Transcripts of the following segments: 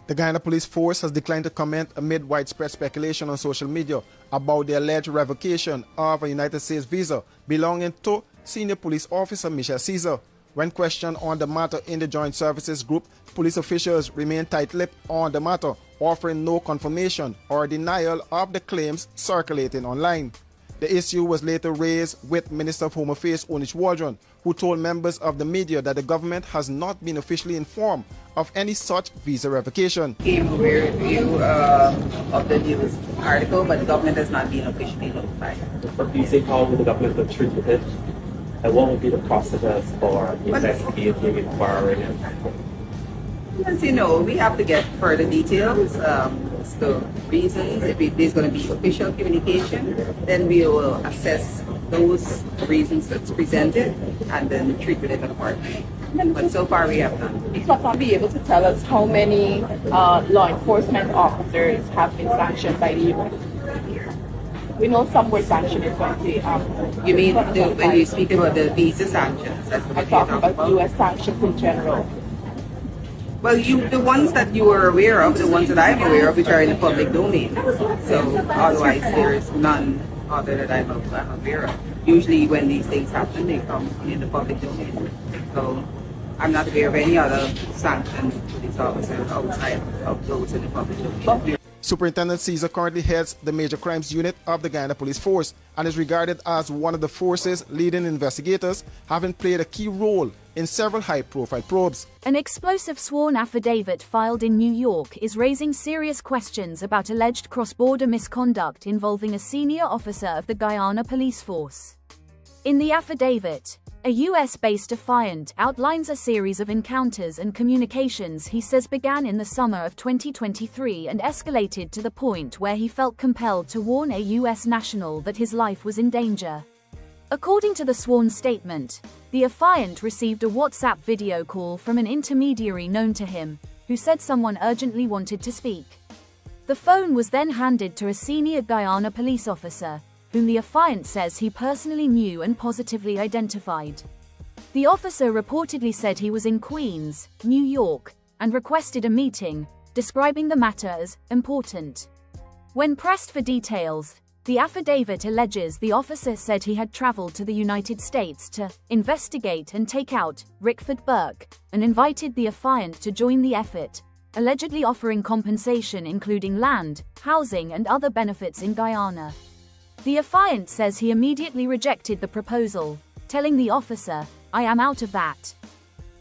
The Guyana Police Force has declined to comment amid widespread speculation on social media about the alleged revocation of a United States visa belonging to senior police officer Michelle Caesar. When questioned on the matter in the Joint Services Group, police officials remain tight-lipped on the matter, offering no confirmation or denial of the claims circulating online. The issue was later raised with Minister of Home Affairs Onish Waldron, who told members of the media that the government has not been officially informed of any such visa revocation. We're review of the news article, but the government has not been officially notified. What do you think, how will the government have treated it? And what would be the process for investigating, inquiring? As you know, we have to get further details as to reasons. If there's going to be official communication, then we will assess those reasons that's presented and then treat it accordingly. But so far we have none. If you can be able to tell us how many law enforcement officers have been sanctioned by the U.S.? We know some were sanctioned in 20. You mean when you speak about the visa sanctions? I'm talking about U.S. sanctions in general. Well, the ones that you are aware of, the ones that I'm aware of, which are in the public domain. So otherwise there is none other that I'm aware of. Usually when these things happen, they come in the public domain. So I'm not aware of any other sanctions to these officers outside of those in the public domain. Superintendent Caesar currently heads the Major Crimes Unit of the Guyana Police Force and is regarded as one of the force's leading investigators, having played a key role in several high-profile probes. An explosive sworn affidavit filed in New York is raising serious questions about alleged cross-border misconduct involving a senior officer of the Guyana Police Force. In the affidavit, a US-based affiant outlines a series of encounters and communications he says began in the summer of 2023 and escalated to the point where he felt compelled to warn a US national that his life was in danger. According to the sworn statement, the affiant received a WhatsApp video call from an intermediary known to him, who said someone urgently wanted to speak. The phone was then handed to a senior Guyana police officer, whom the affiant says he personally knew and positively identified. The officer reportedly said he was in Queens, New York, and requested a meeting, describing the matter as important. When pressed for details, the affidavit alleges the officer said he had traveled to the United States to investigate and take out Rickford Burke, and invited the affiant to join the effort, allegedly offering compensation including land, housing and other benefits in Guyana. The affiant says he immediately rejected the proposal, telling the officer, "I am out of that.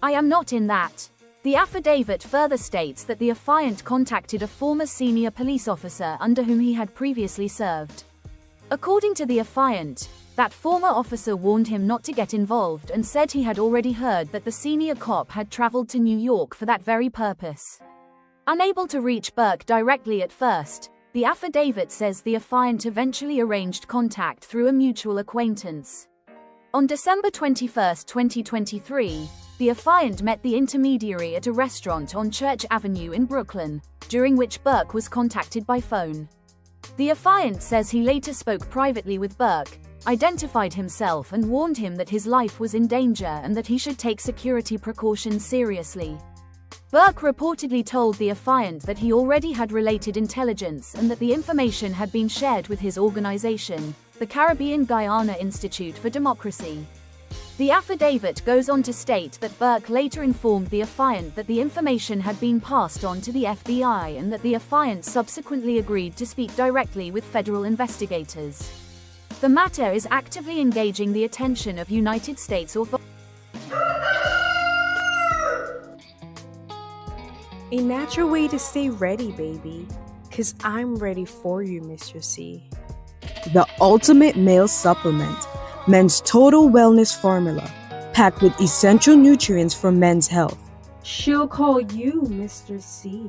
I am not in that." The affidavit further states that the affiant contacted a former senior police officer under whom he had previously served. According to the affiant, that former officer warned him not to get involved and said he had already heard that the senior cop had traveled to New York for that very purpose. Unable to reach Burke directly at first, the affidavit says the affiant eventually arranged contact through a mutual acquaintance. On December 21, 2023, the affiant met the intermediary at a restaurant on Church Avenue in Brooklyn, during which Burke was contacted by phone. The affiant says he later spoke privately with Burke, identified himself and warned him that his life was in danger and that he should take security precautions seriously. Burke reportedly told the affiant that he already had related intelligence and that the information had been shared with his organization, the Caribbean Guyana Institute for Democracy. The affidavit goes on to state that Burke later informed the affiant that the information had been passed on to the FBI and that the affiant subsequently agreed to speak directly with federal investigators. The matter is actively engaging the attention of United States authorities. A natural way to stay ready, baby. 'Cause I'm ready for you, Mr. C. The ultimate male supplement, men's total wellness formula, packed with essential nutrients for men's health. She'll call you Mr. C.